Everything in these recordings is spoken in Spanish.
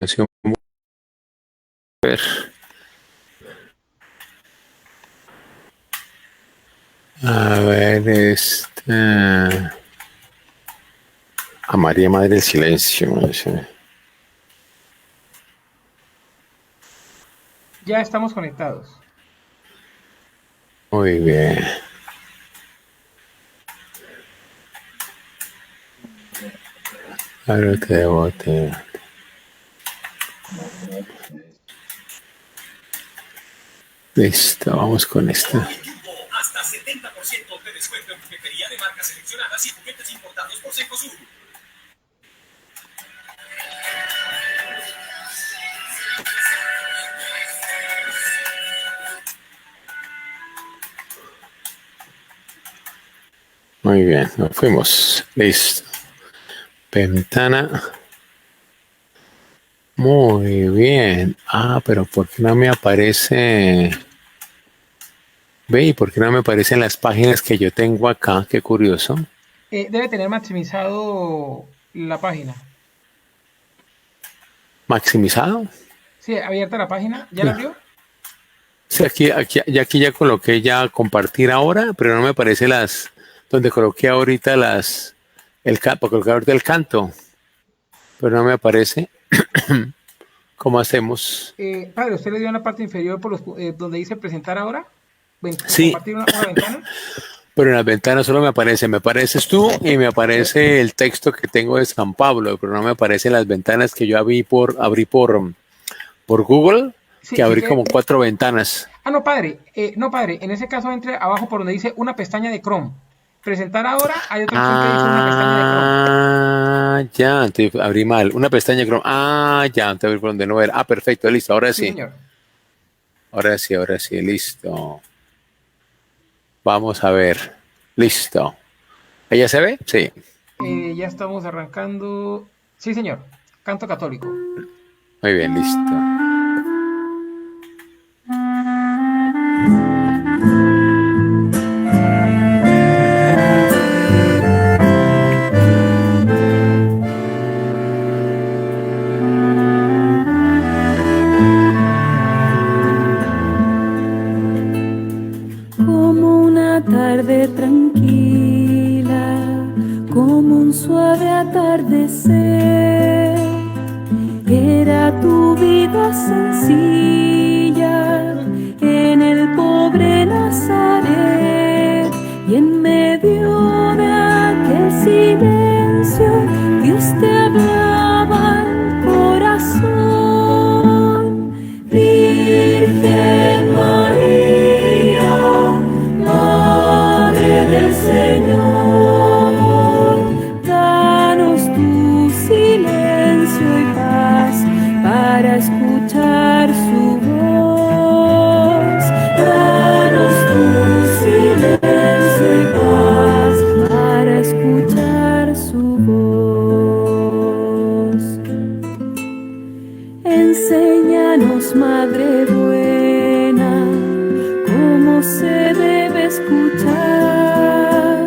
Canción, a ver. A ver, a María Madre del Silencio. Ya estamos conectados. Muy bien. Ahora te debo. Listo, vamos con esta. Hasta 70% de descuento en juguetería de marcas seleccionadas y juguetes importados por Cencosud. Muy bien, nos fuimos. Listo. Ventana. Muy bien. Ah, pero ¿por qué no me aparece? Ve, ¿y por qué no me aparecen las páginas que yo tengo acá? Qué curioso. Debe tener maximizado la página. ¿Maximizado? Sí, abierta la página. ¿Ya la abrió? Sí, aquí ya coloqué ya compartir ahora, pero no me aparece donde coloqué ahorita para colocar ahorita el canto, pero no me aparece. ¿Cómo hacemos? Padre, ¿usted le dio en la parte inferior donde dice presentar ahora? Sí, ¿Compartir una ventana? pero en las ventanas solo me apareces tú y me aparece el texto que tengo de San Pablo, pero no me aparecen las ventanas que yo abrí por Google, que Sí, si abrí quiere. como 4 ventanas. No, padre. No, padre. En ese caso, entre abajo por donde dice una pestaña de Chrome. Presentar ahora, hay otra opción que dice una pestaña de Chrome. Ya, entonces abrí mal. Una pestaña Chrome. Ya, entonces abrí por donde no era. Perfecto, listo, ahora Sí, sí. señor. Ahora sí, listo. Vamos a ver. Listo. ¿Ella se ve? Sí. Ya estamos arrancando. Sí, señor. Canto católico. Muy bien, listo. Como una tarde tranquila, como un suave atardecer, era tu vida sencilla en el pobre Nazaret, y en medio de aquel silencio Dios te hablaba al corazón. Virgen María, Madre del Señor, danos tu silencio y paz para escuchar su voz. Danos tu silencio y paz para escuchar su voz. Enséñanos, Madre buena, cómo se debe escuchar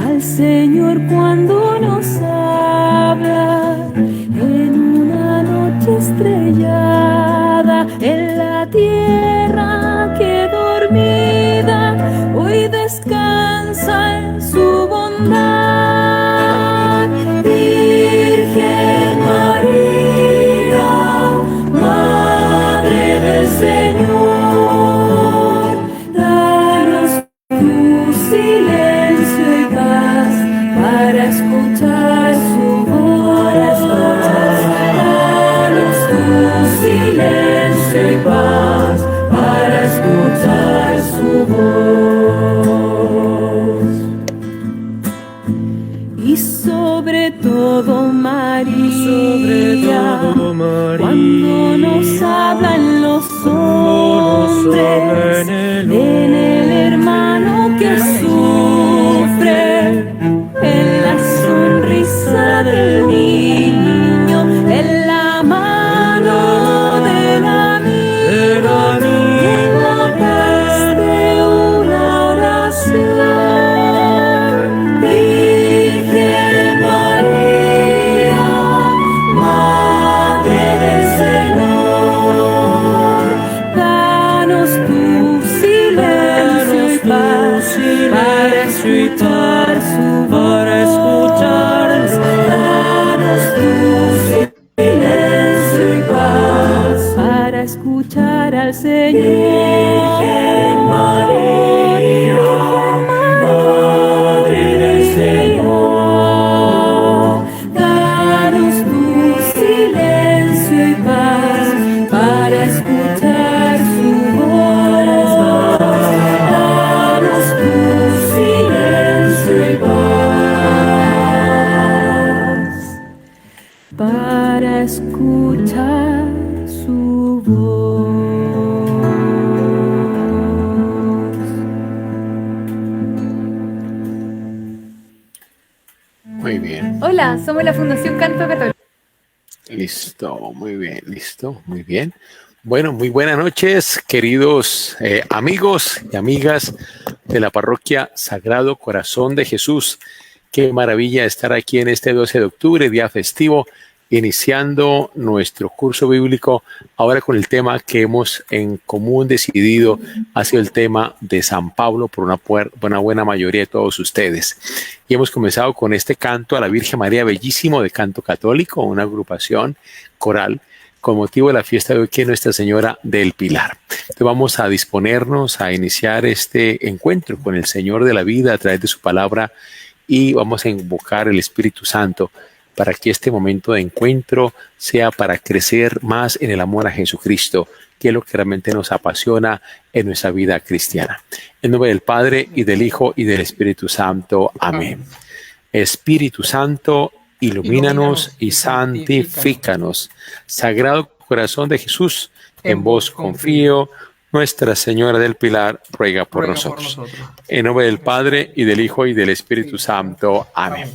al Señor cuando nos habla en una noche estrellada, en la tierra que dormida hoy descansa en su bondad. Virgen María, Madre del Señor, danos tu silencio y paz para escuchar su voz. Danos tu silencio y paz para escuchar su voz. Y sobre todo María, cuando nos hablan los hombres, en el hermano que sufre, en la sonrisa del niño, en la mano del amigo. escuchar su voz, para escuchar, danos tu silencio y paz, para escuchar al Señor. Virgen María, Madre del Señor, danos tu silencio y paz, para escuchar su voz. Danos tu silencio y paz, para escuchar su voz. Muy bien. Hola, somos la Fundación Canto Católico. Listo, muy bien, listo, muy bien. Bueno, muy buenas noches, queridos amigos y amigas de la parroquia Sagrado Corazón de Jesús. Qué maravilla estar aquí en este 12 de octubre, día festivo, iniciando nuestro curso bíblico ahora con el tema que hemos en común decidido, ha sido el tema de San Pablo por una buena mayoría de todos ustedes. Y hemos comenzado con este canto a la Virgen María, bellísimo, de canto católico, una agrupación coral con motivo de la fiesta de hoy, que es Nuestra Señora del Pilar. Entonces vamos a disponernos a iniciar este encuentro con el Señor de la vida a través de su palabra y vamos a invocar el Espíritu Santo para que este momento de encuentro sea para crecer más en el amor a Jesucristo, que es lo que realmente nos apasiona en nuestra vida cristiana. En nombre del Padre, y del Hijo, y del Espíritu Santo. Amén. Espíritu Santo, ilumínanos y santifícanos. Sagrado Corazón de Jesús, en vos confío. Nuestra Señora del Pilar, ruega por nosotros. En nombre del Padre, y del Hijo, y del Espíritu Santo. Amén.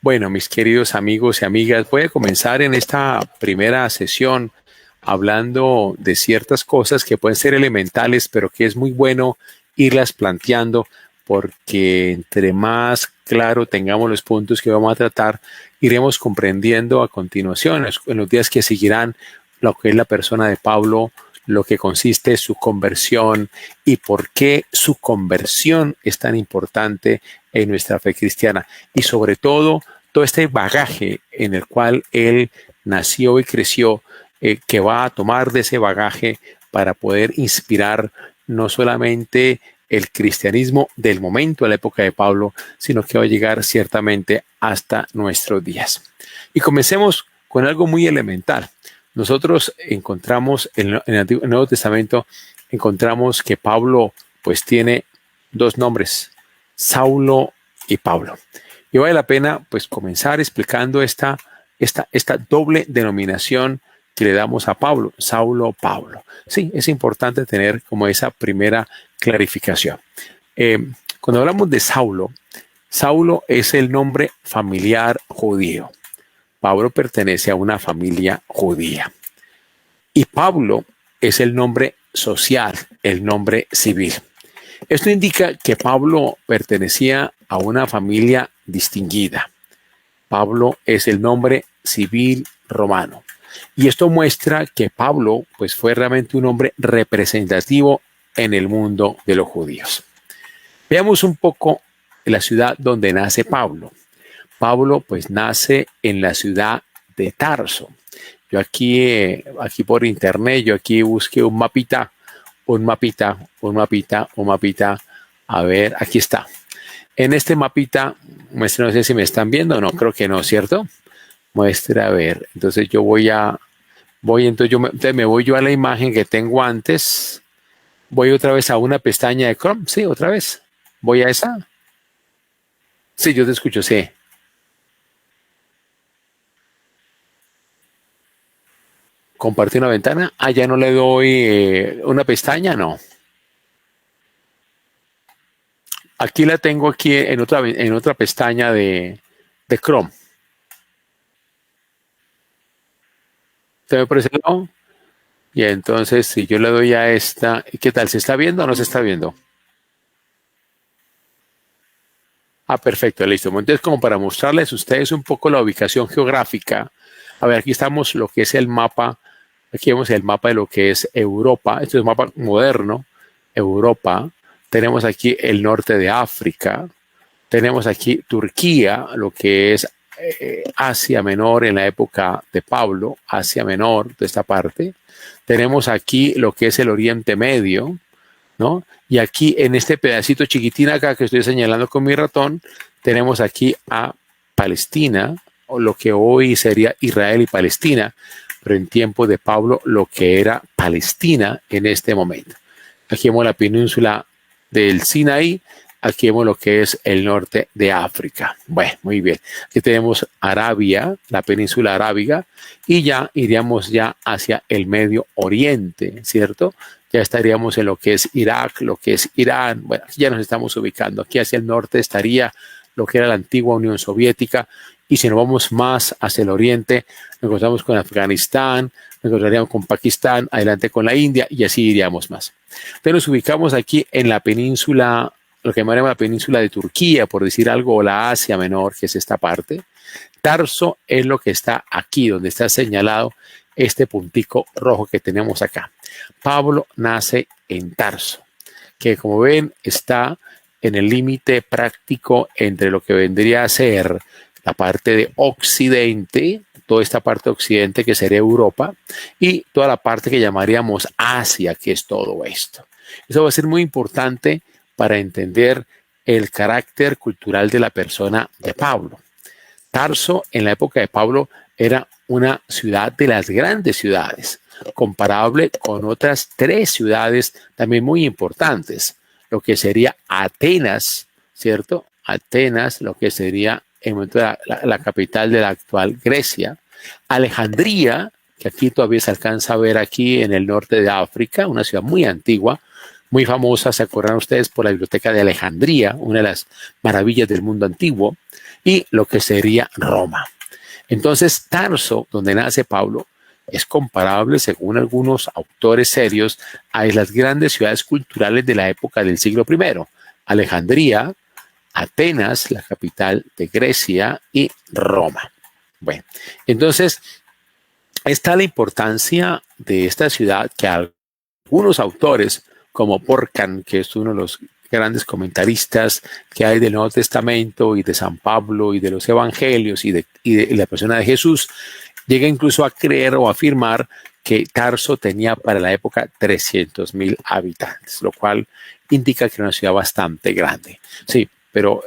Bueno, mis queridos amigos y amigas, voy a comenzar en esta primera sesión hablando de ciertas cosas que pueden ser elementales, pero que es muy bueno irlas planteando, porque entre más claro tengamos los puntos que vamos a tratar, iremos comprendiendo a continuación, en los días que seguirán, lo que es la persona de Pablo, lo que consiste su conversión y por qué su conversión es tan importante en nuestra fe cristiana. Y sobre todo este bagaje en el cual él nació y creció, que va a tomar de ese bagaje para poder inspirar no solamente el cristianismo del momento, a la época de Pablo, sino que va a llegar ciertamente hasta nuestros días. Y comencemos con algo muy elemental. Nosotros encontramos en el Nuevo Testamento, encontramos que Pablo pues tiene dos nombres, Saulo y Pablo. Y vale la pena pues comenzar explicando esta doble denominación que le damos a Pablo, Saulo, Pablo. Sí, es importante tener como esa primera clarificación. Cuando hablamos de Saulo, Saulo es el nombre familiar judío. Pablo pertenece a una familia judía. Y Pablo es el nombre social, el nombre civil. Esto indica que Pablo pertenecía a una familia distinguida. Pablo es el nombre civil romano. Y esto muestra que Pablo pues, fue realmente un hombre representativo en el mundo de los judíos. Veamos un poco la ciudad donde nace Pablo. Pablo pues nace en la ciudad de Tarso. Yo aquí por internet, yo aquí busqué un mapita. A ver, aquí está. En este mapita, muestra, no sé si me están viendo, no, creo que no, ¿cierto? Muestra, a ver, entonces yo me voy yo a la imagen que tengo antes. Voy otra vez a una pestaña de Chrome, sí, otra vez. Voy a esa. Sí, yo te escucho, sí. Compartir una ventana. Ah, ya no le doy una pestaña, no. Aquí la tengo aquí en otra pestaña de Chrome. ¿Te ve por ese lado? Y entonces, si yo le doy a esta, ¿qué tal? ¿Se está viendo o no se está viendo? Ah, perfecto, listo. Entonces, como para mostrarles a ustedes un poco la ubicación geográfica. A ver, aquí estamos lo que es el mapa. Aquí vemos el mapa de lo que es Europa. Este es un mapa moderno. Europa. Tenemos aquí el norte de África. Tenemos aquí Turquía, lo que es Asia Menor en la época de Pablo, Asia Menor de esta parte. Tenemos aquí lo que es el Oriente Medio, ¿no? Y aquí en este pedacito chiquitín acá que estoy señalando con mi ratón, tenemos aquí a Palestina, o lo que hoy sería Israel y Palestina, pero en tiempo de Pablo lo que era Palestina en este momento. Aquí vemos la península del Sinaí, aquí vemos lo que es el norte de África. Bueno, muy bien. Aquí tenemos Arabia, la península arábiga, y ya iríamos ya hacia el Medio Oriente, ¿cierto? Ya estaríamos en lo que es Irak, lo que es Irán. Bueno, aquí ya nos estamos ubicando. Aquí hacia el norte estaría lo que era la antigua Unión Soviética. Y si nos vamos más hacia el oriente, nos encontramos con Afganistán, nos encontraríamos con Pakistán, adelante con la India y así iríamos más. Entonces nos ubicamos aquí en la península, lo que llamaremos la península de Turquía, por decir algo, o la Asia Menor, que es esta parte. Tarso es lo que está aquí, donde está señalado este puntico rojo que tenemos acá. Pablo nace en Tarso, que como ven está en el límite práctico entre lo que vendría a ser la parte de Occidente, toda esta parte de Occidente que sería Europa, y toda la parte que llamaríamos Asia, que es todo esto. Eso va a ser muy importante para entender el carácter cultural de la persona de Pablo. Tarso, en la época de Pablo, era una ciudad de las grandes ciudades, comparable con otras 3 ciudades también muy importantes, lo que sería Atenas, ¿cierto? Atenas, lo que sería en el momento de la capital de la actual Grecia, Alejandría, que aquí todavía se alcanza a ver aquí en el norte de África, una ciudad muy antigua, muy famosa, se acuerdan ustedes por la biblioteca de Alejandría, una de las maravillas del mundo antiguo, y lo que sería Roma. Entonces, Tarso, donde nace Pablo, es comparable, según algunos autores serios, a las grandes ciudades culturales de la época del siglo I, Alejandría, Atenas, la capital de Grecia, y Roma. Bueno, entonces está la importancia de esta ciudad que algunos autores, como Porcan, que es uno de los grandes comentaristas que hay del Nuevo Testamento y de San Pablo y de los Evangelios y de la persona de Jesús, llega incluso a creer o afirmar que Tarso tenía para la época 300,000 habitantes, lo cual indica que era una ciudad bastante grande. Sí, pero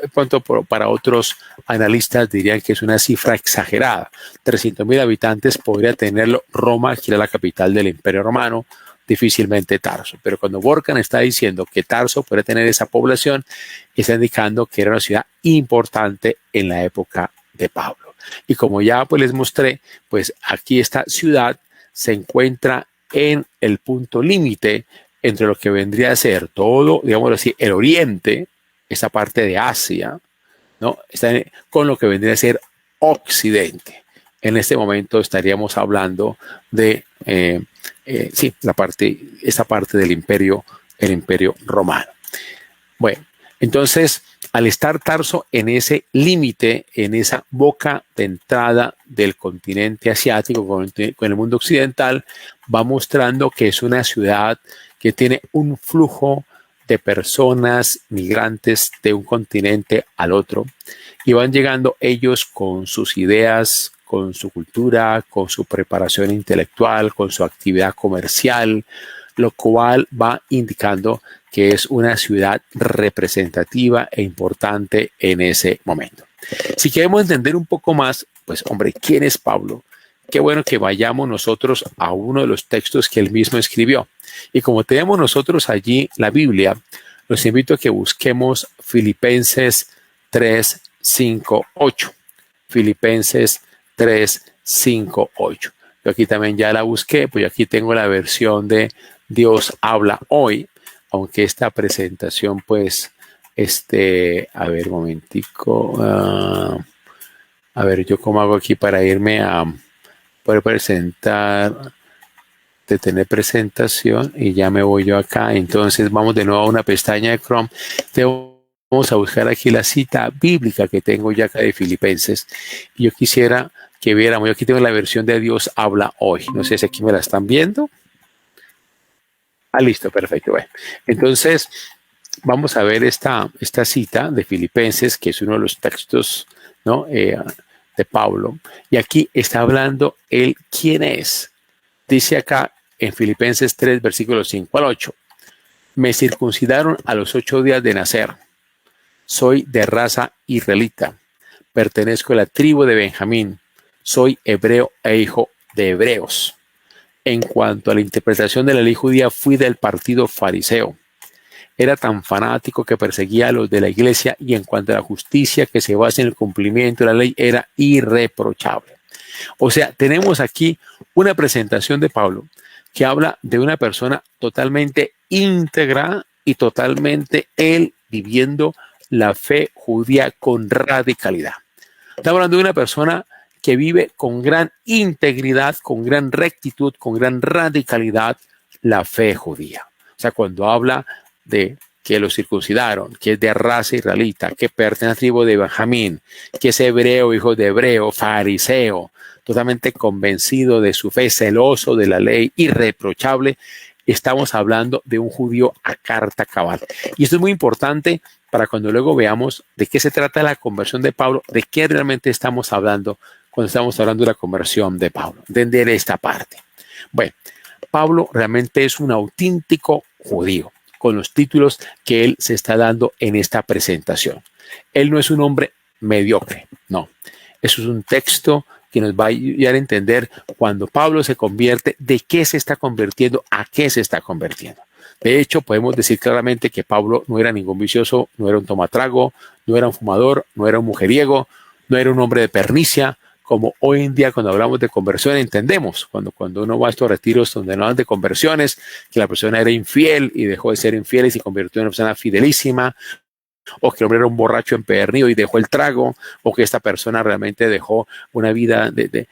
para otros analistas dirían que es una cifra exagerada. 300,000 habitantes podría tenerlo Roma, que era la capital del Imperio Romano, difícilmente Tarso. Pero cuando Borcan está diciendo que Tarso puede tener esa población, está indicando que era una ciudad importante en la época de Pablo. Y como ya pues les mostré, pues aquí esta ciudad se encuentra en el punto límite entre lo que vendría a ser todo, digamos así, el oriente, esa parte de Asia, ¿no? Está con lo que vendría a ser Occidente. En este momento estaríamos hablando de sí, esa parte del imperio, el imperio romano. Bueno, entonces, al estar Tarso en ese límite, en esa boca de entrada del continente asiático con el mundo occidental, va mostrando que es una ciudad que tiene un flujo de personas migrantes de un continente al otro y van llegando ellos con sus ideas, con su cultura, con su preparación intelectual, con su actividad comercial, lo cual va indicando que es una ciudad representativa e importante en ese momento. Si queremos entender un poco más, pues hombre, ¿quién es Pablo? Qué bueno que vayamos nosotros a uno de los textos que él mismo escribió. Y como tenemos nosotros allí la Biblia, los invito a que busquemos Filipenses 3, 5, 8. Filipenses 3, 5, 8. Yo aquí también ya la busqué, pues aquí tengo la versión de Dios habla hoy, aunque esta presentación pues, a ver, un momentico, a ver, yo cómo hago aquí para irme a poder presentar, detener presentación y ya me voy yo acá. Entonces vamos de nuevo a una pestaña de Chrome. Vamos a buscar aquí la cita bíblica que tengo ya acá de Filipenses. Y yo quisiera que viéramos, yo aquí tengo la versión de Dios habla hoy. No sé si aquí me la están viendo. Ah, listo, perfecto. Bueno, entonces, vamos a ver esta cita de Filipenses, que es uno de los textos, ¿no? De Pablo. Y aquí está hablando él quién es. Dice acá en Filipenses 3, versículos 5 al 8. Me circuncidaron a los 8 días de nacer. Soy de raza israelita. Pertenezco a la tribu de Benjamín. Soy hebreo e hijo de hebreos. En cuanto a la interpretación de la ley judía, fui del partido fariseo. Era tan fanático que perseguía a los de la iglesia, y en cuanto a la justicia que se basa en el cumplimiento de la ley, era irreprochable. O sea, tenemos aquí una presentación de Pablo que habla de una persona totalmente íntegra y totalmente él viviendo la fe judía con radicalidad. Estamos hablando de una persona que vive con gran integridad, con gran rectitud, con gran radicalidad la fe judía. O sea, cuando habla de que lo circuncidaron, que es de raza israelita, que pertenece a la tribu de Benjamín, que es hebreo, hijo de hebreo, fariseo, totalmente convencido de su fe, celoso de la ley, irreprochable, estamos hablando de un judío a carta cabal. Y esto es muy importante para cuando luego veamos de qué se trata la conversión de Pablo, de qué realmente estamos hablando cuando estamos hablando de la conversión de Pablo. Entender esta parte. Bueno, Pablo realmente es un auténtico judío, con los títulos que él se está dando en esta presentación. Él no es un hombre mediocre, no. Eso es un texto que nos va a ayudar a entender cuando Pablo se convierte, de qué se está convirtiendo, a qué se está convirtiendo. De hecho, podemos decir claramente que Pablo no era ningún vicioso, no era un tomatrago, no era un fumador, no era un mujeriego, no era un hombre de pernicia, como hoy en día cuando hablamos de conversión entendemos, cuando uno va a estos retiros donde no hablan de conversiones, que la persona era infiel y dejó de ser infiel y se convirtió en una persona fidelísima, o que el hombre era un borracho empedernido y dejó el trago, o que esta persona realmente dejó una vida de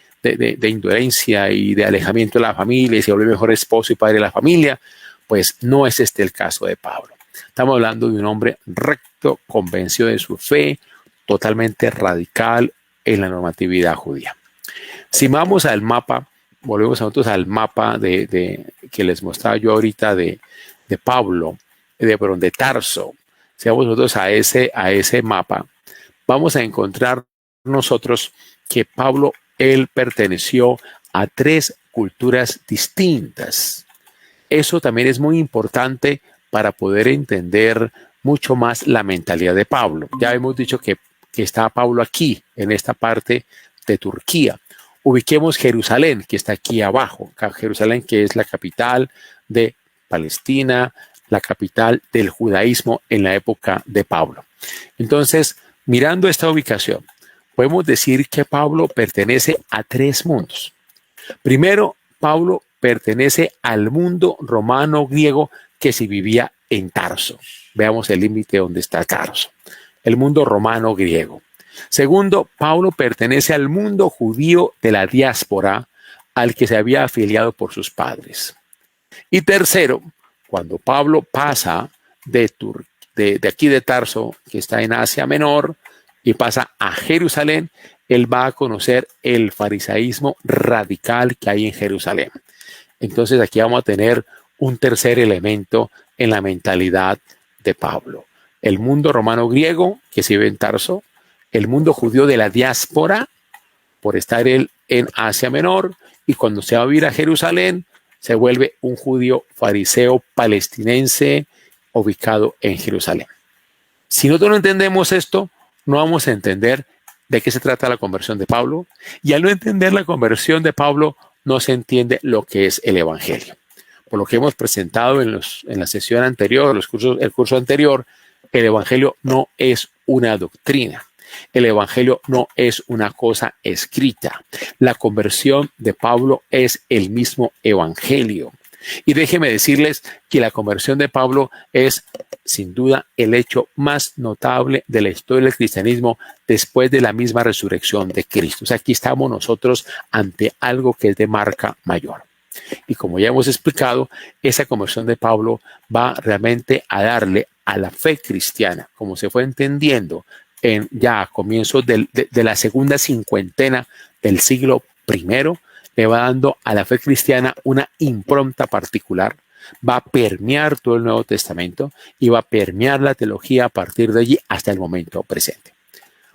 indolencia y de alejamiento de la familia y se volvió mejor esposo y padre de la familia. Pues no es este el caso de Pablo. Estamos hablando de un hombre recto, convencido de su fe, totalmente radical en la normatividad judía. Si vamos al mapa, volvemos nosotros al mapa que les mostraba yo ahorita de Pablo, de Tarso. Si vamos nosotros a ese mapa, vamos a encontrar nosotros que Pablo, él perteneció a 3 culturas distintas. Eso también es muy importante para poder entender mucho más la mentalidad de Pablo. Ya hemos dicho que está Pablo aquí, en esta parte de Turquía. Ubiquemos Jerusalén, que está aquí abajo. Jerusalén, que es la capital de Palestina, la capital del judaísmo en la época de Pablo. Entonces, mirando esta ubicación, podemos decir que Pablo pertenece a 3 mundos. Primero, Pablo pertenece al mundo romano-griego que se vivía en Tarso. Veamos el límite donde está Tarso. El mundo romano-griego. Segundo, Pablo pertenece al mundo judío de la diáspora al que se había afiliado por sus padres. Y tercero, cuando Pablo pasa de aquí de Tarso, que está en Asia Menor, y pasa a Jerusalén, él va a conocer el farisaísmo radical que hay en Jerusalén. Entonces aquí vamos a tener un tercer elemento en la mentalidad de Pablo. El mundo romano-griego que se vive en Tarso, el mundo judío de la diáspora, por estar él en Asia Menor, y cuando se va a vivir a Jerusalén, se vuelve un judío fariseo palestinense ubicado en Jerusalén. Si nosotros no entendemos esto, no vamos a entender de qué se trata la conversión de Pablo, y al no entender la conversión de Pablo, no se entiende lo que es el evangelio. Por lo que hemos presentado en la sesión anterior, el curso anterior, el evangelio no es una doctrina. El evangelio no es una cosa escrita. La conversión de Pablo es el mismo evangelio. Y déjenme decirles que la conversión de Pablo es sin duda el hecho más notable de la historia del cristianismo después de la misma resurrección de Cristo. O sea, aquí estamos nosotros ante algo que es de marca mayor. Y como ya hemos explicado, esa conversión de Pablo va realmente a darle a la fe cristiana, como se fue entendiendo ya a comienzos de la segunda cincuentena del siglo I, le va dando a la fe cristiana una impronta particular, Va a permear todo el Nuevo Testamento y va a permear la teología a partir de allí hasta el momento presente.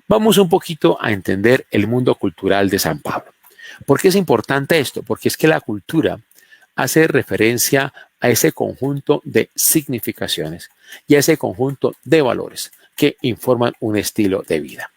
Vamos un poquito a entender el mundo cultural de San Pablo. ¿Por qué es importante esto? Porque es que la cultura hace referencia a ese conjunto de significaciones y a ese conjunto de valores que informan un estilo de vida.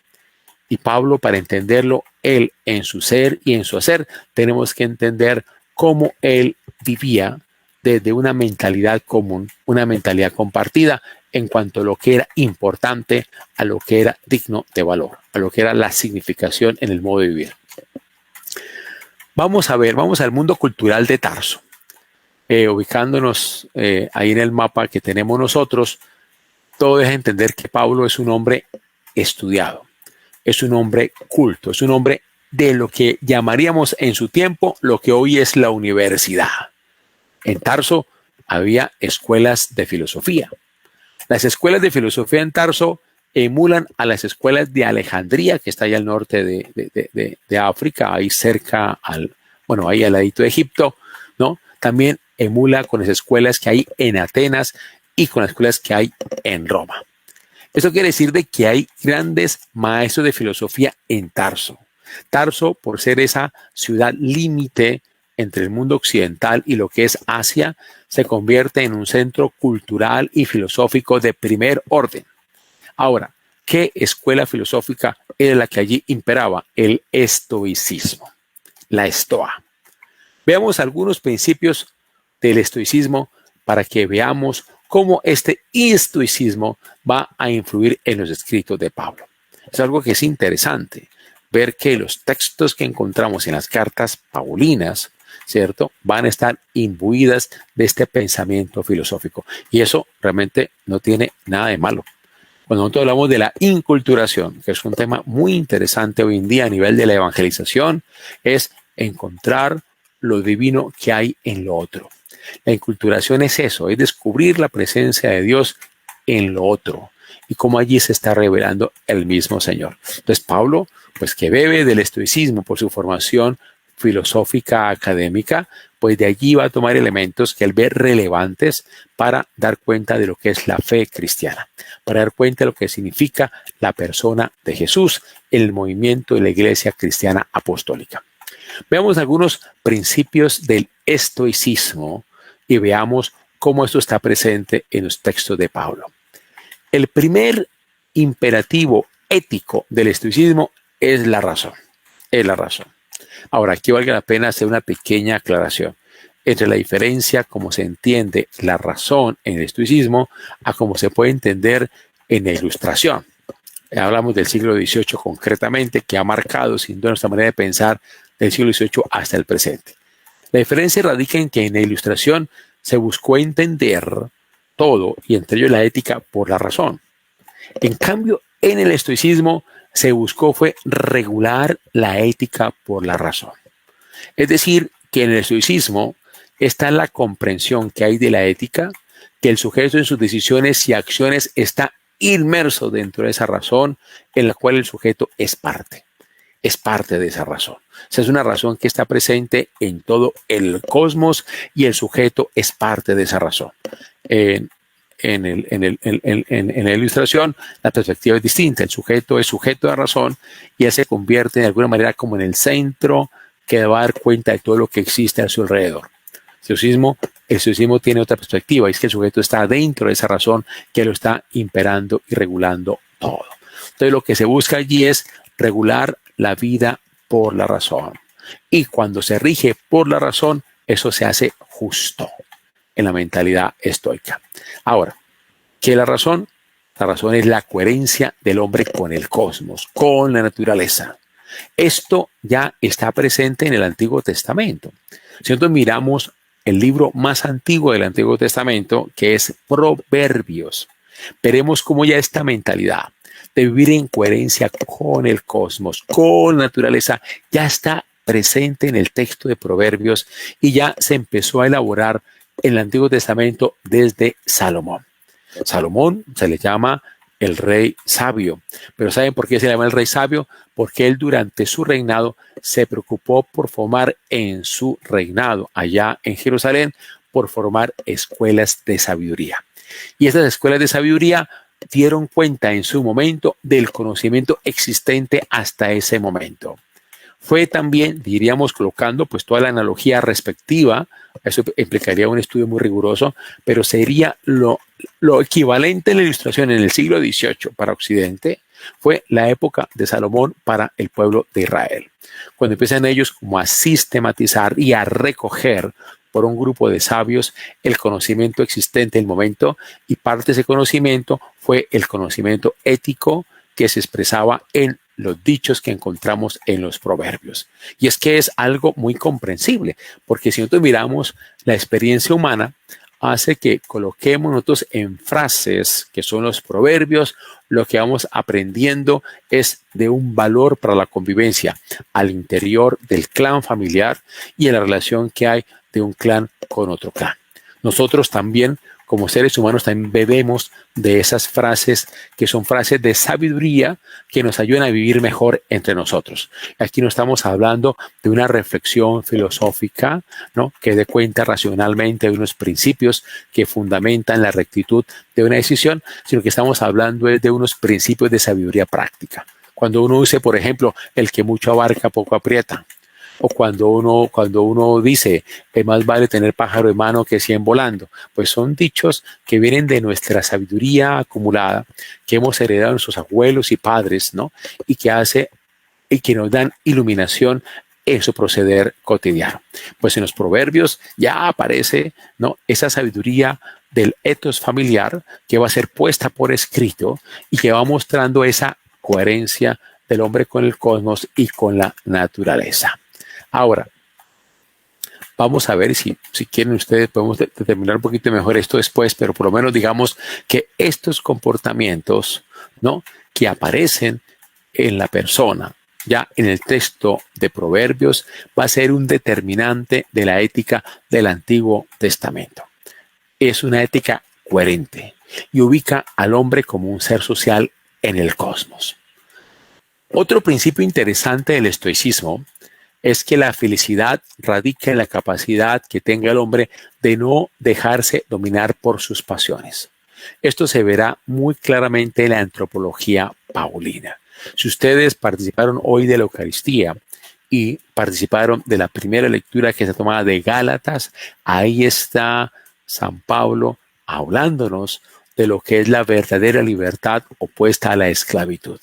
Y Pablo, para entenderlo, él en su ser y en su hacer, tenemos que entender cómo él vivía desde una mentalidad común, una mentalidad compartida en cuanto a lo que era importante, a lo que era digno de valor, a lo que era la significación en el modo de vivir. Vamos al mundo cultural de Tarso. Ubicándonos ahí en el mapa que tenemos nosotros, todo deja entender que Pablo es un hombre estudiado, es un hombre culto, es un hombre de lo que llamaríamos en su tiempo lo que hoy es la universidad. En Tarso había escuelas de filosofía. Las escuelas de filosofía en Tarso emulan a las escuelas de Alejandría, que está allá al norte de África, ahí cerca ahí al ladito de Egipto, ¿no? También emula con las escuelas que hay en Atenas y con las escuelas que hay en Roma. Eso quiere decir de que hay grandes maestros de filosofía en Tarso. Tarso, por ser esa ciudad límite entre el mundo occidental y lo que es Asia, se convierte en un centro cultural y filosófico de primer orden. Ahora, ¿qué escuela filosófica era la que allí imperaba? El estoicismo, la estoa. Veamos algunos principios del estoicismo para que veamos cómo este estoicismo va a influir en los escritos de Pablo. Es algo que es interesante, ver que los textos que encontramos en las cartas paulinas, ¿cierto?, van a estar imbuidas de este pensamiento filosófico. Y eso realmente no tiene nada de malo. Cuando nosotros hablamos de la inculturación, que es un tema muy interesante hoy en día a nivel de la evangelización, es encontrar lo divino que hay en lo otro. La inculturación es eso, es descubrir la presencia de Dios en lo otro y cómo allí se está revelando el mismo Señor. Entonces Pablo, pues que bebe del estoicismo por su formación filosófica académica, pues de allí va a tomar elementos que él ve relevantes para dar cuenta de lo que es la fe cristiana, para dar cuenta de lo que significa la persona de Jesús, el movimiento de la iglesia cristiana apostólica. Veamos algunos principios del estoicismo y veamos cómo esto está presente en los textos de Pablo. El primer imperativo ético del estoicismo es la razón. Es la razón. Ahora, aquí vale la pena hacer una pequeña aclaración entre la diferencia como se entiende la razón en el estoicismo a cómo se puede entender en la Ilustración. Hablamos del siglo XVIII concretamente, que ha marcado sin duda nuestra manera de pensar del siglo XVIII hasta el presente. La diferencia radica en que en la Ilustración se buscó entender todo, y entre ellos la ética, por la razón. En cambio, en el estoicismo se buscó fue regular la ética por la razón. Es decir, que en el estoicismo está la comprensión que hay de la ética, que el sujeto en sus decisiones y acciones está inmerso dentro de esa razón en la cual el sujeto es parte de esa razón. O sea, es una razón que está presente en todo el cosmos y el sujeto es parte de esa razón. En la Ilustración, la perspectiva es distinta. El sujeto es sujeto de razón y él se convierte de alguna manera como en el centro que va a dar cuenta de todo lo que existe a su alrededor. El estoicismo tiene otra perspectiva, y es que el sujeto está dentro de esa razón que lo está imperando y regulando todo. Entonces, lo que se busca allí es regular la vida por la razón. Y cuando se rige por la razón, eso se hace justo en la mentalidad estoica. Ahora, ¿qué es la razón? La razón es la coherencia del hombre con el cosmos, con la naturaleza. Esto ya está presente en el Antiguo Testamento. Si nosotros miramos el libro más antiguo del Antiguo Testamento, que es Proverbios, veremos cómo ya esta mentalidad de vivir en coherencia con el cosmos, con la naturaleza, ya está presente en el texto de Proverbios y ya se empezó a elaborar en el Antiguo Testamento desde Salomón. Salomón se le llama el rey sabio, pero ¿saben por qué se le llama el rey sabio? Porque él durante su reinado se preocupó por formar en su reinado allá en Jerusalén, por formar escuelas de sabiduría. Y estas escuelas de sabiduría dieron cuenta en su momento del conocimiento existente hasta ese momento. Fue también, diríamos, colocando pues toda la analogía respectiva, eso implicaría un estudio muy riguroso, pero sería lo equivalente en la ilustración en el siglo XVIII para Occidente, fue la época de Salomón para el pueblo de Israel, cuando empiezan ellos como a sistematizar y a recoger por un grupo de sabios el conocimiento existente en el momento, y parte de ese conocimiento fue el conocimiento ético que se expresaba en los dichos que encontramos en los proverbios. Y es que es algo muy comprensible, porque si nosotros miramos la experiencia humana, hace que coloquemos nosotros en frases que son los proverbios, lo que vamos aprendiendo es de un valor para la convivencia al interior del clan familiar y en la relación que hay de un clan con otro clan. Nosotros también, como seres humanos, también bebemos de esas frases que son frases de sabiduría que nos ayudan a vivir mejor entre nosotros. Aquí no estamos hablando de una reflexión filosófica, ¿no?, que dé cuenta racionalmente de unos principios que fundamentan la rectitud de una decisión, sino que estamos hablando de unos principios de sabiduría práctica. Cuando uno dice, por ejemplo, el que mucho abarca, poco aprieta. O cuando uno dice que más vale tener pájaro en mano que 100 volando, pues son dichos que vienen de nuestra sabiduría acumulada, que hemos heredado de nuestros abuelos y padres, ¿no? Y que nos dan iluminación en su proceder cotidiano. Pues en los proverbios ya aparece, ¿no?, esa sabiduría del etos familiar que va a ser puesta por escrito y que va mostrando esa coherencia del hombre con el cosmos y con la naturaleza. Ahora, vamos a ver si quieren ustedes, podemos determinar un poquito mejor esto después, pero por lo menos digamos que estos comportamientos, ¿no?, que aparecen en la persona, ya en el texto de Proverbios, va a ser un determinante de la ética del Antiguo Testamento. Es una ética coherente y ubica al hombre como un ser social en el cosmos. Otro principio interesante del estoicismo es que la felicidad radica en la capacidad que tenga el hombre de no dejarse dominar por sus pasiones. Esto se verá muy claramente en la antropología paulina. Si ustedes participaron hoy de la Eucaristía y participaron de la primera lectura que se tomaba de Gálatas, ahí está San Pablo hablándonos de lo que es la verdadera libertad opuesta a la esclavitud.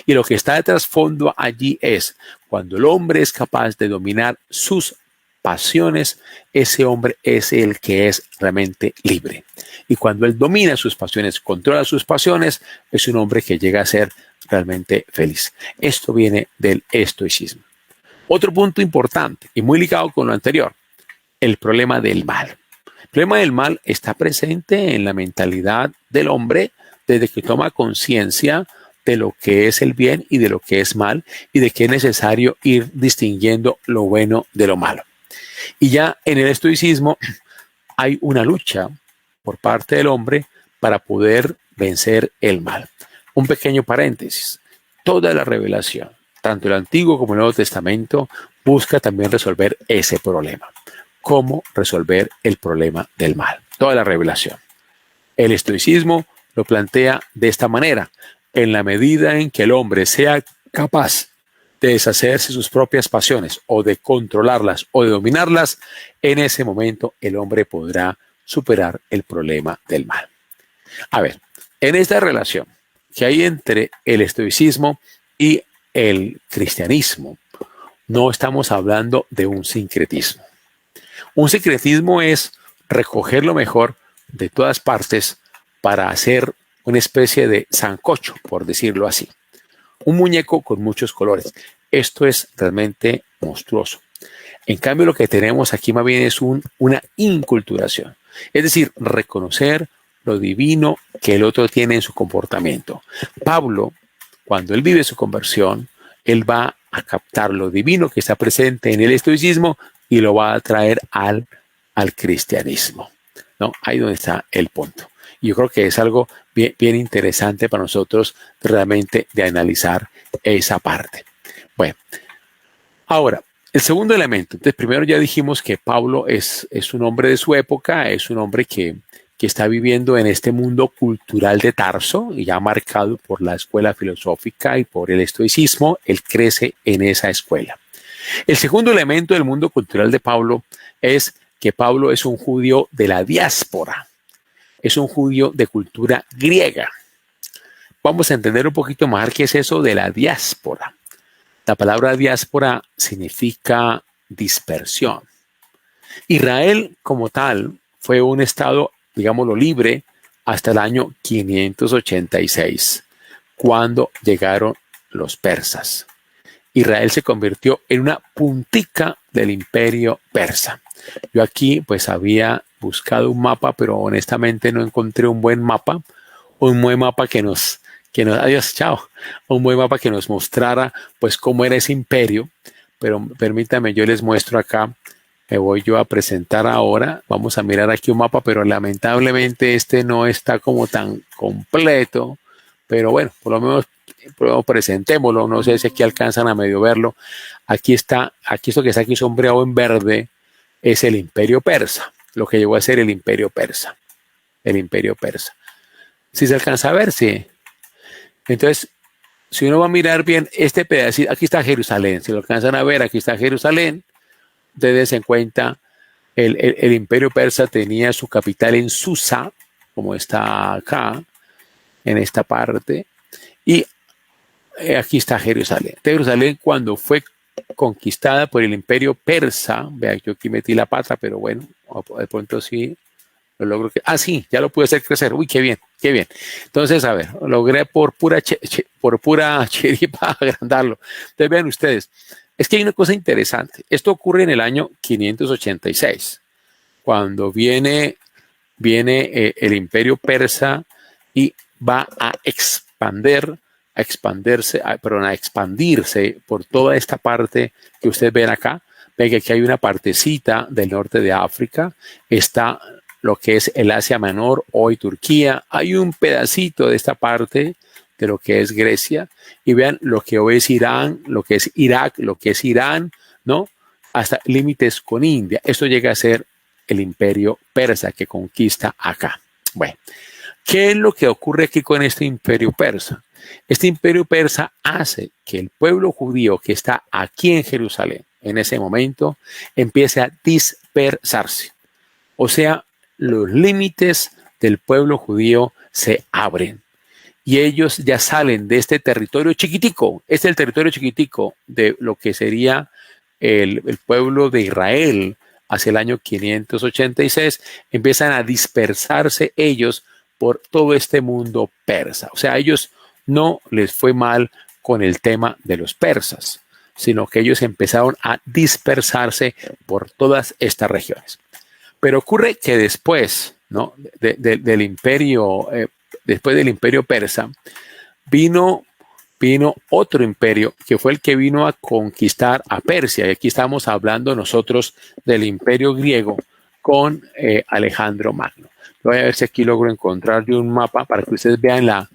Y lo que está de trasfondo allí es, cuando el hombre es capaz de dominar sus pasiones, ese hombre es el que es realmente libre. Y cuando él domina sus pasiones, controla sus pasiones, es un hombre que llega a ser realmente feliz. Esto viene del estoicismo. Otro punto importante y muy ligado con lo anterior, el problema del mal. El problema del mal está presente en la mentalidad del hombre desde que toma conciencia de lo que es el bien y de lo que es mal, y de que es necesario ir distinguiendo lo bueno de lo malo. Y ya en el estoicismo hay una lucha por parte del hombre para poder vencer el mal. Un pequeño paréntesis. Toda la revelación, tanto el Antiguo como el Nuevo Testamento, busca también resolver ese problema. ¿Cómo resolver el problema del mal? Toda la revelación. El estoicismo lo plantea de esta manera: en la medida en que el hombre sea capaz de deshacerse sus propias pasiones o de controlarlas o de dominarlas, en ese momento el hombre podrá superar el problema del mal. A ver, en esta relación que hay entre el estoicismo y el cristianismo, no estamos hablando de un sincretismo. Un sincretismo es recoger lo mejor de todas partes para hacer una especie de sancocho, por decirlo así. Un muñeco con muchos colores. Esto es realmente monstruoso. En cambio, lo que tenemos aquí más bien es una inculturación. Es decir, reconocer lo divino que el otro tiene en su comportamiento. Pablo, cuando él vive su conversión, él va a captar lo divino que está presente en el estoicismo y lo va a traer al cristianismo, ¿no? Ahí donde está el punto. Y yo creo que es algo bien interesante para nosotros realmente de analizar esa parte. Bueno, ahora, El segundo elemento, entonces primero ya dijimos que Pablo es un hombre de su época, es un hombre que está viviendo en este mundo cultural de Tarso y ya marcado por la escuela filosófica y por el estoicismo, él crece en esa escuela. El segundo elemento del mundo cultural de Pablo es que Pablo es un judío de la diáspora, es un judío de cultura griega. Vamos a entender un poquito más qué es eso de la diáspora. La palabra diáspora significa dispersión. Israel como tal fue un estado, digámoslo, libre hasta el año 586, cuando llegaron los persas. Israel se convirtió en una puntica del imperio persa. Yo aquí pues había buscado un mapa, pero honestamente no encontré un buen mapa adiós, chao, un buen mapa que nos mostrara pues cómo era ese imperio, pero permítame, yo les muestro acá, me voy yo a presentar ahora, vamos a mirar aquí un mapa, pero lamentablemente este no está como tan completo, pero bueno, por lo menos presentémoslo, no sé si aquí alcanzan a medio verlo, aquí está, aquí esto que está aquí sombreado en verde, es el imperio persa, lo que llegó a ser el imperio persa, ¿Sí se alcanza a ver? Sí. Entonces, si uno va a mirar bien este pedacito, aquí está Jerusalén, si lo alcanzan a ver, aquí está Jerusalén, ustedes en cuenta, el imperio persa tenía su capital en Susa, como está acá, en esta parte, y aquí está Jerusalén. Jerusalén cuando fue conquistada por el imperio persa, vean, yo aquí metí la pata, pero bueno, de pronto sí, lo logro que... Ah, sí, ya lo pude hacer crecer. Uy, qué bien, qué bien. Entonces, a ver, logré por pura chiripa agrandarlo. Entonces, vean ustedes, es que hay una cosa interesante. Esto ocurre en el año 586, cuando viene el imperio persa y va a expandirse por toda esta parte que ustedes ven acá. Ven que aquí hay una partecita del norte de África, está lo que es el Asia Menor, hoy Turquía, hay un pedacito de esta parte de lo que es Grecia, y vean lo que hoy es Irán, lo que es Irak, lo que es Irán, ¿no? Hasta límites con India. Esto llega a ser el imperio persa que conquista acá. Bueno, ¿qué es lo que ocurre aquí con este imperio persa? Este imperio persa hace que el pueblo judío que está aquí en Jerusalén, en ese momento, empiece a dispersarse. O sea, los límites del pueblo judío se abren y ellos ya salen de este territorio chiquitico. Este es el territorio chiquitico de lo que sería el pueblo de Israel hacia el año 586. Empiezan a dispersarse ellos por todo este mundo persa. O sea, a ellos no les fue mal con el tema de los persas, sino que ellos empezaron a dispersarse por todas estas regiones. Pero ocurre que después, ¿no? del imperio, después del imperio persa, vino otro imperio que fue el que vino a conquistar a Persia. Y aquí estamos hablando nosotros del imperio griego con Alejandro Magno. Voy a ver si aquí logro encontrar yo un mapa para que ustedes vean la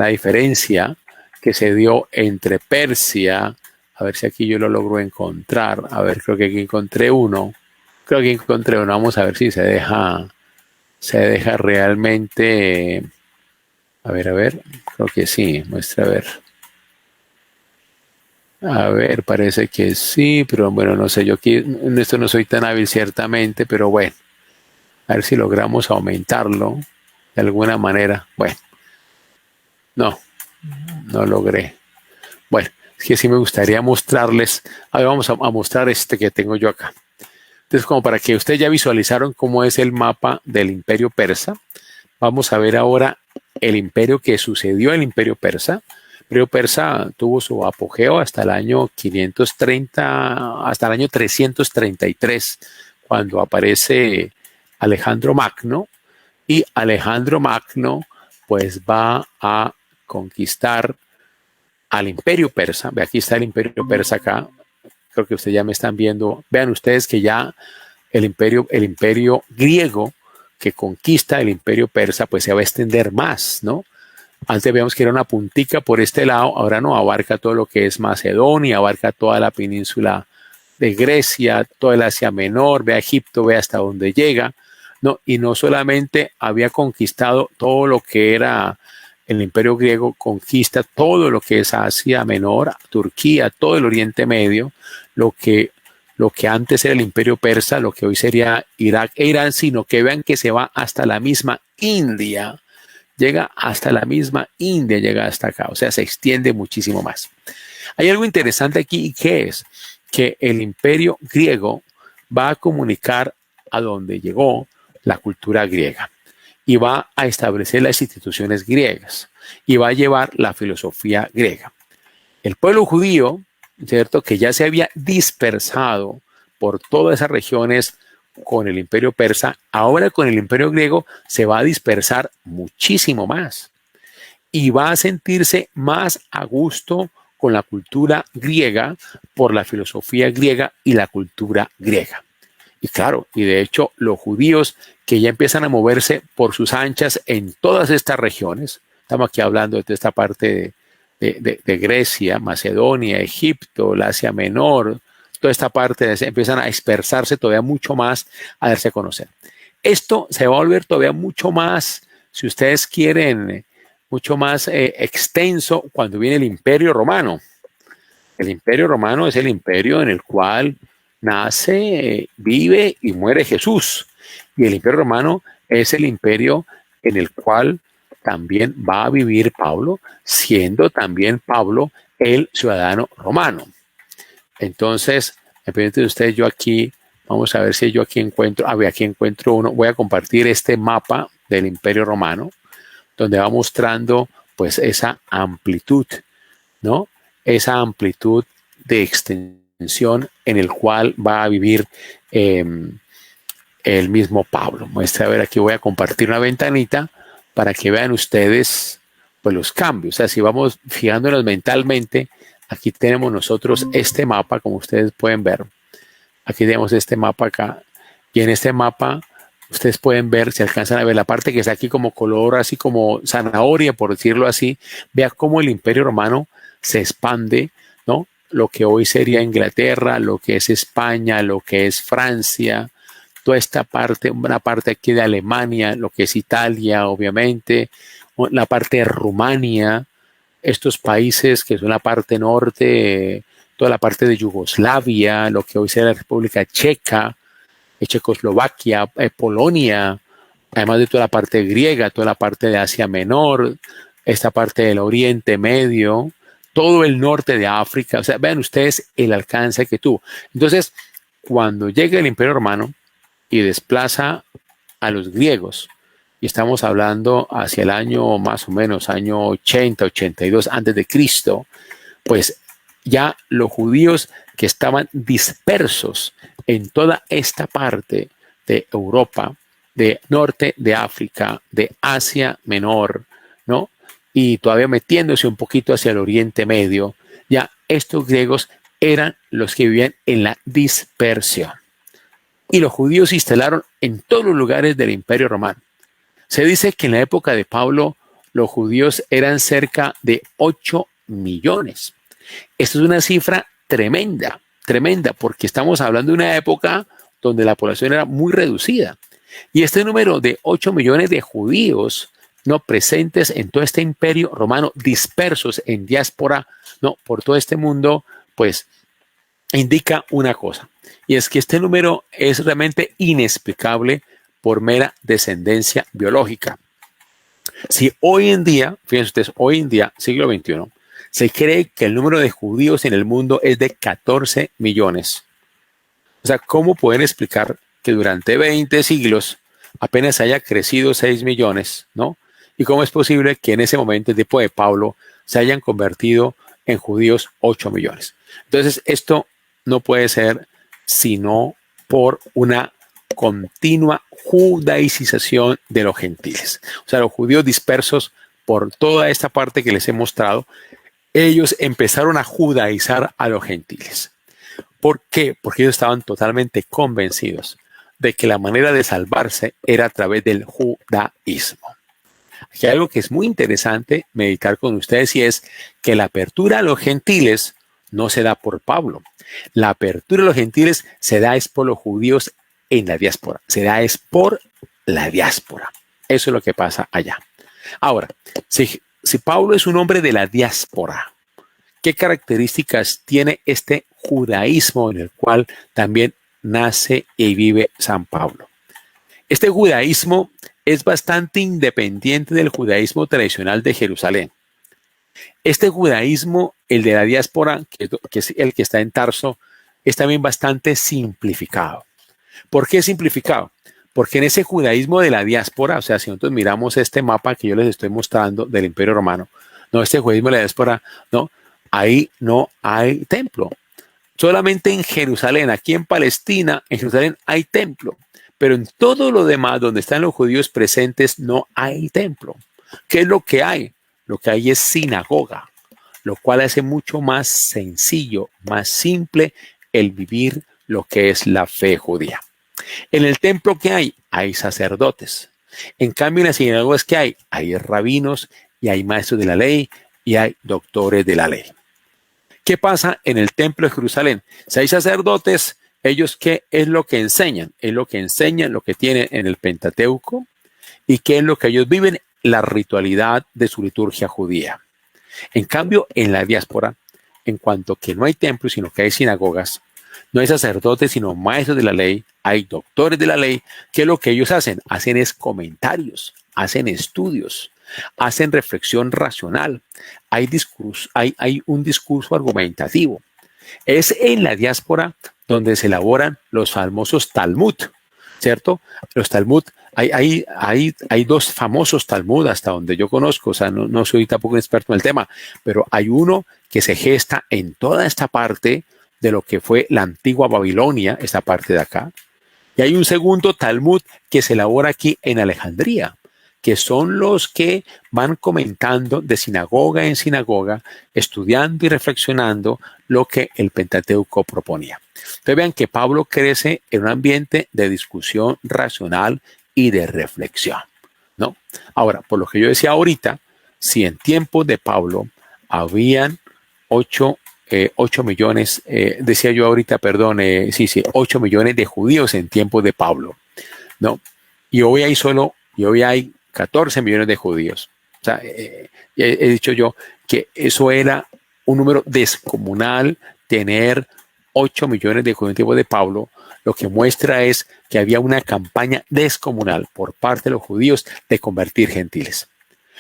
diferencia que se dio entre Persia. A ver si aquí yo lo logro encontrar. A ver, creo que aquí encontré uno. Vamos a ver si se deja realmente. A ver. Creo que sí. Muestra a ver. A ver, parece que sí, pero bueno, no sé. Yo aquí en esto no soy tan hábil ciertamente, pero bueno. A ver si logramos aumentarlo de alguna manera. Bueno. No logré. Bueno. Es que sí me gustaría mostrarles. A ver, vamos a mostrar este que tengo yo acá. Entonces, como para que ustedes ya visualizaron cómo es el mapa del imperio persa, vamos a ver ahora el imperio que sucedió al imperio persa. El imperio persa tuvo su apogeo hasta el año 530, hasta el año 333, cuando aparece Alejandro Magno. Y Alejandro Magno pues va a conquistar al imperio persa. Ve, aquí está el imperio persa acá. Creo que ustedes ya me están viendo. Vean ustedes que ya el imperio griego que conquista el imperio persa, pues se va a extender más, ¿no? Antes veíamos que era una puntica por este lado, ahora no, abarca todo lo que es Macedonia, abarca toda la península de Grecia, toda el Asia Menor, ve a Egipto, ve hasta donde llega, ¿no? Y no solamente había conquistado todo lo que era el Imperio griego, conquista todo lo que es Asia Menor, Turquía, todo el Oriente Medio, lo que antes era el Imperio Persa, lo que hoy sería Irak e Irán, sino que vean que se va hasta la misma India, llega hasta la misma India, llega hasta acá, o sea, se extiende muchísimo más. Hay algo interesante aquí, que es que el Imperio griego va a comunicar a donde llegó la cultura griega y va a establecer las instituciones griegas y va a llevar la filosofía griega. El pueblo judío, ¿cierto?, que ya se había dispersado por todas esas regiones con el Imperio persa, ahora con el Imperio griego se va a dispersar muchísimo más y va a sentirse más a gusto con la cultura griega por la filosofía griega y la cultura griega. Y claro, y de hecho los judíos que ya empiezan a moverse por sus anchas en todas estas regiones, estamos aquí hablando de esta parte de Grecia, Macedonia, Egipto, la Asia Menor, toda esta parte empiezan a dispersarse todavía mucho más, a darse a conocer. Esto se va a volver todavía mucho más, si ustedes quieren, mucho más extenso cuando viene el Imperio Romano. El Imperio Romano es el imperio en el cual nace, vive y muere Jesús. Y el Imperio Romano es el imperio en el cual también va a vivir Pablo, siendo también Pablo el ciudadano romano. Entonces, me permiten ustedes, yo aquí, vamos a ver si yo aquí encuentro, aquí encuentro uno, voy a compartir este mapa del Imperio Romano, donde va mostrando pues esa amplitud, ¿no? Esa amplitud de extensión en el cual va a vivir el mismo Pablo. Muestra, a ver, aquí voy a compartir una ventanita para que vean ustedes pues los cambios. O sea, si vamos fijándonos mentalmente, aquí tenemos nosotros este mapa, como ustedes pueden ver. Aquí tenemos este mapa acá. Y en este mapa ustedes pueden ver, si alcanzan a ver la parte que está aquí como color, así como zanahoria, por decirlo así. Vea cómo el Imperio Romano se expande, ¿no? Lo que hoy sería Inglaterra, lo que es España, lo que es Francia, toda esta parte, una parte aquí de Alemania, lo que es Italia, obviamente, la parte de Rumania, estos países que son la parte norte, toda la parte de Yugoslavia, lo que hoy sería la República Checa, Checoslovaquia, Polonia, además de toda la parte griega, toda la parte de Asia Menor, esta parte del Oriente Medio, todo el norte de África. O sea, vean ustedes el alcance que tuvo. Entonces, cuando llega el Imperio Romano y desplaza a los griegos, y estamos hablando hacia el año más o menos, año 80, 82 antes de Cristo, pues ya los judíos que estaban dispersos en toda esta parte de Europa, de norte de África, de Asia Menor, ¿no? Y todavía metiéndose un poquito hacia el Oriente Medio, ya estos griegos eran los que vivían en la dispersión. Y los judíos se instalaron en todos los lugares del Imperio Romano. Se dice que en la época de Pablo los judíos eran cerca de 8 millones. Esto es una cifra tremenda, tremenda, porque estamos hablando de una época donde la población era muy reducida. Y este número de 8 millones de judíos no presentes en todo este imperio romano, dispersos en diáspora, no, por todo este mundo, pues indica una cosa, y es que este número es realmente inexplicable por mera descendencia biológica. Si hoy en día, fíjense ustedes, hoy en día, siglo XXI, se cree que el número de judíos en el mundo es de 14 millones. O sea, ¿cómo pueden explicar que durante 20 siglos apenas haya crecido 6 millones, ¿no? ¿Y cómo es posible que en ese momento, después de Pablo, se hayan convertido en judíos 8 millones? Entonces, esto no puede ser sino por una continua judaicización de los gentiles. O sea, los judíos dispersos por toda esta parte que les he mostrado, ellos empezaron a judaizar a los gentiles. ¿Por qué? Porque ellos estaban totalmente convencidos de que la manera de salvarse era a través del judaísmo. Aquí hay algo que es muy interesante meditar con ustedes y es que la apertura a los gentiles no se da por Pablo. La apertura a los gentiles se da es por los judíos en la diáspora. Se da es por la diáspora. Eso es lo que pasa allá. Ahora, si Pablo es un hombre de la diáspora, ¿qué características tiene este judaísmo en el cual también nace y vive San Pablo? Este judaísmo es bastante independiente del judaísmo tradicional de Jerusalén. Este judaísmo, el de la diáspora, que es el que está en Tarso, es también bastante simplificado. ¿Por qué simplificado? Porque en ese judaísmo de la diáspora, o sea, si nosotros miramos este mapa que yo les estoy mostrando del Imperio Romano, no, este judaísmo de la diáspora, no, ahí no hay templo. Solamente en Jerusalén, aquí en Palestina, en Jerusalén hay templo. Pero en todo lo demás, donde están los judíos presentes, no hay templo. ¿Qué es lo que hay? Lo que hay es sinagoga, lo cual hace mucho más sencillo, más simple el vivir lo que es la fe judía. En el templo, ¿qué hay? Hay sacerdotes. En cambio, en las sinagogas, ¿qué hay? Hay rabinos y hay maestros de la ley y hay doctores de la ley. ¿Qué pasa en el templo de Jerusalén? Si hay sacerdotes, ellos, ¿qué es lo que enseñan? Es lo que enseñan, lo que tienen en el Pentateuco y qué es lo que ellos viven, la ritualidad de su liturgia judía. En cambio, en la diáspora, en cuanto que no hay templos, sino que hay sinagogas, no hay sacerdotes, sino maestros de la ley, hay doctores de la ley, ¿qué es lo que ellos hacen? Hacen es comentarios, hacen estudios, hacen reflexión racional, hay un discurso argumentativo. Es en la diáspora donde se elaboran los famosos Talmud, ¿cierto? Los Talmud, hay dos famosos Talmud hasta donde yo conozco, o sea, no soy tampoco un experto en el tema, pero hay uno que se gesta en toda esta parte de lo que fue la antigua Babilonia, esta parte de acá, y hay un segundo Talmud que se elabora aquí en Alejandría, que son los que van comentando de sinagoga en sinagoga, estudiando y reflexionando lo que el Pentateuco proponía. Entonces vean que Pablo crece en un ambiente de discusión racional y de reflexión, ¿no? Ahora, por lo que yo decía ahorita, si en tiempos de Pablo habían 8 millones, decía yo ahorita, perdón, 8 millones de judíos en tiempos de Pablo, ¿no? Y hoy hay 14 millones de judíos. O sea, he dicho yo que eso era un número descomunal, tener 8 millones de judíos en tiempo de Pablo, lo que muestra es que había una campaña descomunal por parte de los judíos de convertir gentiles.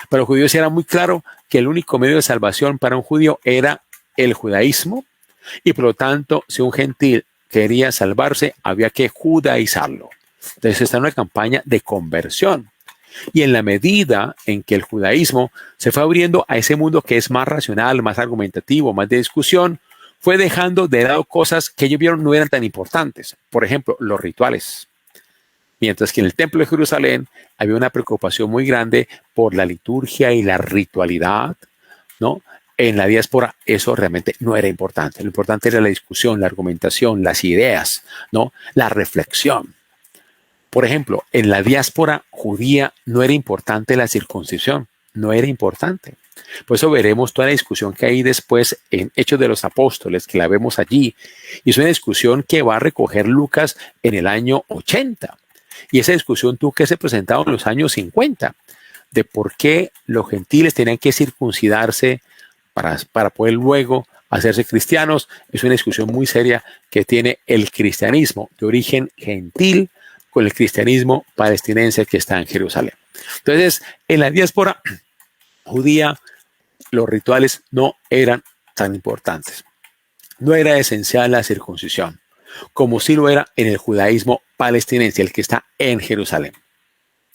Para los judíos era muy claro que el único medio de salvación para un judío era el judaísmo y por lo tanto, si un gentil quería salvarse, había que judaizarlo. Entonces está en una campaña de conversión. Y en la medida en que el judaísmo se fue abriendo a ese mundo que es más racional, más argumentativo, más de discusión, fue dejando de lado cosas que ellos vieron no eran tan importantes. Por ejemplo, los rituales. Mientras que en el templo de Jerusalén había una preocupación muy grande por la liturgia y la ritualidad, ¿no? En la diáspora eso realmente no era importante. Lo importante era la discusión, la argumentación, las ideas, ¿no? La reflexión. Por ejemplo, en la diáspora judía no era importante la circuncisión, no era importante. Por eso veremos toda la discusión que hay después en Hechos de los Apóstoles, que la vemos allí. Y es una discusión que va a recoger Lucas en el año 80. Y esa discusión tuvo que ser presentada en los años 50, de por qué los gentiles tenían que circuncidarse para poder luego hacerse cristianos. Es una discusión muy seria que tiene el cristianismo de origen gentil con el cristianismo palestinense que está en Jerusalén. Entonces, en la diáspora judía, los rituales no eran tan importantes. No era esencial la circuncisión, como sí lo era en el judaísmo palestinense, el que está en Jerusalén.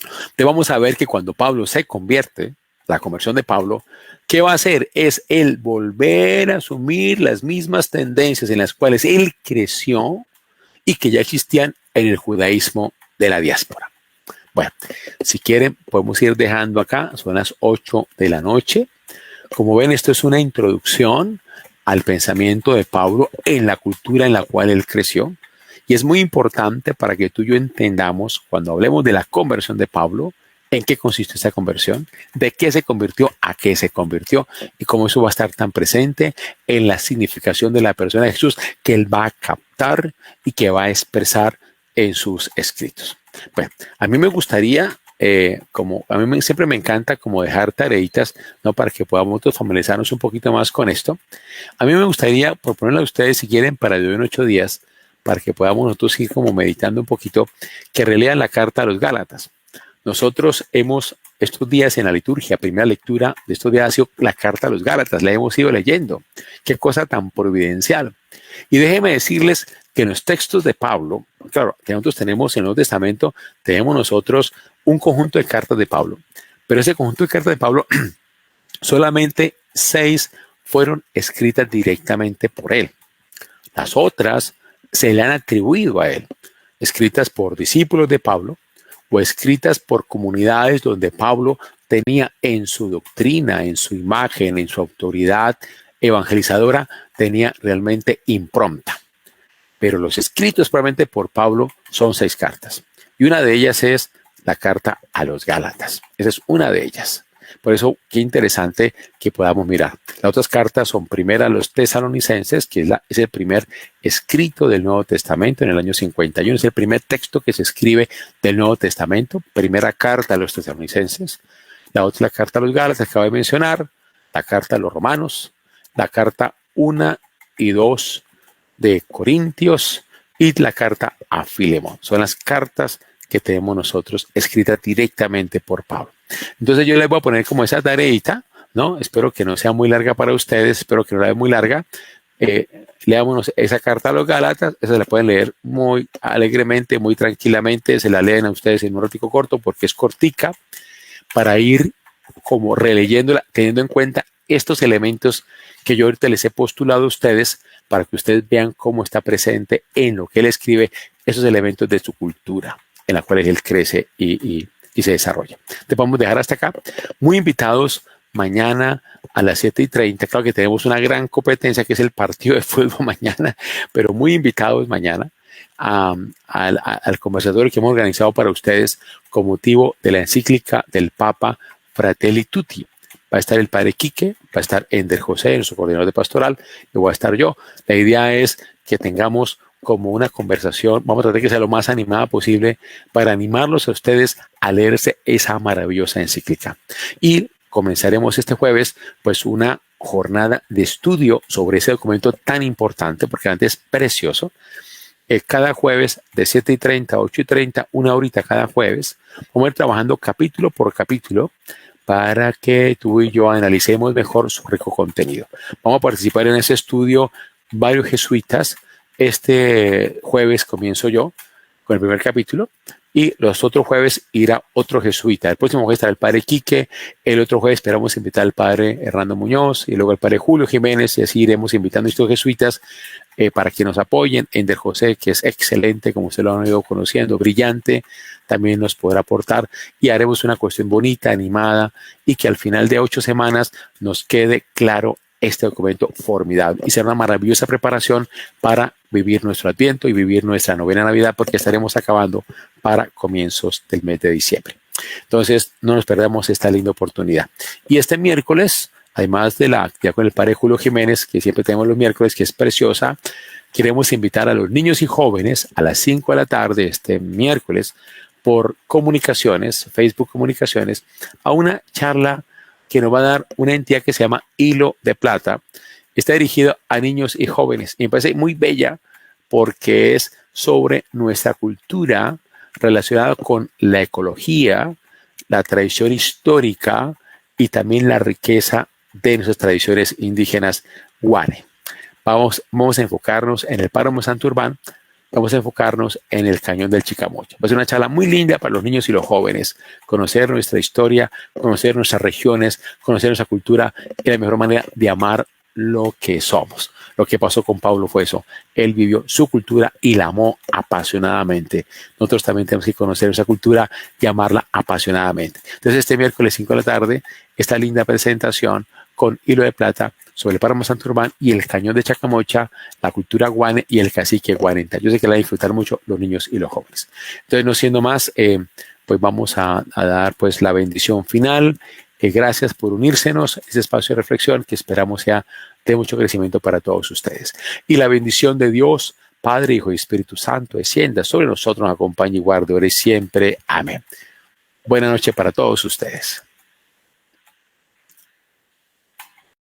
Entonces vamos a ver que cuando Pablo se convierte, la conversión de Pablo, ¿qué va a hacer? Es el volver a asumir las mismas tendencias en las cuales él creció y que ya existían en el judaísmo de la diáspora. Bueno, si quieren podemos ir dejando acá, son las 8 de la noche. Como ven, esto es una introducción al pensamiento de Pablo en la cultura en la cual él creció. Y es muy importante para que tú y yo entendamos, cuando hablemos de la conversión de Pablo, en qué consistió esta conversión, de qué se convirtió a qué se convirtió y cómo eso va a estar tan presente en la significación de la persona de Jesús que él va a captar y que va a expresar en sus escritos. Bueno, a mí me gustaría, siempre me encanta como dejar tareitas, ¿no? Para que podamos nosotros familiarizarnos un poquito más con esto. A mí me gustaría proponerle a ustedes, si quieren, para de hoy en 8 días, para que podamos nosotros ir como meditando un poquito, que relean la carta a los Gálatas. Nosotros estos días en la liturgia, primera lectura de estos días ha sido la carta a los Gálatas, la hemos ido leyendo. Qué cosa tan providencial. Y déjenme decirles que en los textos de Pablo, claro, que nosotros tenemos en el Nuevo Testamento, tenemos nosotros un conjunto de cartas de Pablo. Pero ese conjunto de cartas de Pablo, solamente 6 fueron escritas directamente por él. Las otras se le han atribuido a él, escritas por discípulos de Pablo o escritas por comunidades donde Pablo tenía en su doctrina, en su imagen, en su autoridad evangelizadora, tenía realmente impronta. Pero los escritos probablemente por Pablo son 6 cartas. Y una de ellas es la carta a los Gálatas. Esa es una de ellas. Por eso, qué interesante que podamos mirar. Las otras cartas son primera a los tesalonicenses, que es el primer escrito del Nuevo Testamento en el año 51. Es el primer texto que se escribe del Nuevo Testamento. Primera carta a los tesalonicenses. La otra es la carta a los Gálatas, que acabo de mencionar. La carta a los romanos. La carta 1 y 2 de Corintios. Y la carta a Filemón. Son las cartas que tenemos nosotros escritas directamente por Pablo. Entonces yo les voy a poner como esa tareita, ¿no? Espero que no sea muy larga para ustedes, espero que no la sea muy larga. Leámonos esa carta a los Gálatas, esa la pueden leer muy alegremente, muy tranquilamente, se la leen a ustedes en un ratico corto porque es cortica, para ir como releyéndola, teniendo en cuenta estos elementos que yo ahorita les he postulado a ustedes para que ustedes vean cómo está presente en lo que él escribe, esos elementos de su cultura, en la cual él crece y se desarrolla. Te podemos dejar hasta acá. Muy invitados mañana a las 7:30. Claro que tenemos una gran competencia que es el partido de fútbol mañana, pero muy invitados mañana al conversatorio que hemos organizado para ustedes con motivo de la encíclica del Papa Fratelli Tutti. Va a estar el padre Quique, va a estar Ender José, nuestro coordinador de pastoral, y voy a estar yo. La idea es que tengamos como una conversación, vamos a tratar de que sea lo más animada posible para animarlos a ustedes a leerse esa maravillosa encíclica. Y comenzaremos este jueves pues una jornada de estudio sobre ese documento tan importante, porque antes es precioso. Cada jueves de 7:30 a 8:30, una horita cada jueves, vamos a ir trabajando capítulo por capítulo para que tú y yo analicemos mejor su rico contenido. Vamos a participar en ese estudio varios jesuitas. Este jueves comienzo yo con el primer capítulo y los otros jueves irá otro jesuita. El próximo jueves estará el padre Quique, el otro jueves esperamos invitar al padre Hernando Muñoz y luego al padre Julio Jiménez, y así iremos invitando a estos jesuitas para que nos apoyen. Ender José, que es excelente, como ustedes lo han ido conociendo, brillante, también nos podrá aportar y haremos una cuestión bonita, animada y que al final de 8 semanas nos quede claro este documento formidable y será una maravillosa preparación para vivir nuestro Adviento y vivir nuestra novena Navidad, porque estaremos acabando para comienzos del mes de diciembre. Entonces, no nos perdamos esta linda oportunidad. Y este miércoles, además de la actividad con el padre Julio Jiménez, que siempre tenemos los miércoles, que es preciosa, queremos invitar a los niños y jóvenes a las 5 de la tarde este miércoles por Comunicaciones, Facebook Comunicaciones, a una charla que nos va a dar una entidad que se llama Hilo de Plata. Está dirigido a niños y jóvenes y me parece muy bella porque es sobre nuestra cultura relacionada con la ecología, la tradición histórica y también la riqueza de nuestras tradiciones indígenas guane. Vamos a enfocarnos en el páramo Santurbán, vamos a enfocarnos en el cañón del Chicamocha. Va a ser una charla muy linda para los niños y los jóvenes, conocer nuestra historia, conocer nuestras regiones, conocer nuestra cultura y la mejor manera de amar lo que somos. Lo que pasó con Pablo fue eso. Él vivió su cultura y la amó apasionadamente. Nosotros también tenemos que conocer esa cultura y amarla apasionadamente. Entonces, este miércoles 5 de la tarde, esta linda presentación con Hilo de Plata sobre el páramo Santurbán y el cañón de Chacamocha, la cultura guane y el cacique guarenta. Yo sé que la van a disfrutar mucho los niños y los jóvenes. Entonces, no siendo más, pues vamos a dar pues la bendición final. Gracias por unírsenos a este espacio de reflexión que esperamos sea de mucho crecimiento para todos ustedes. Y la bendición de Dios, Padre, Hijo y Espíritu Santo, descienda sobre nosotros, nos acompañe y guarde ahora y siempre. Amén. Buenas noches para todos ustedes.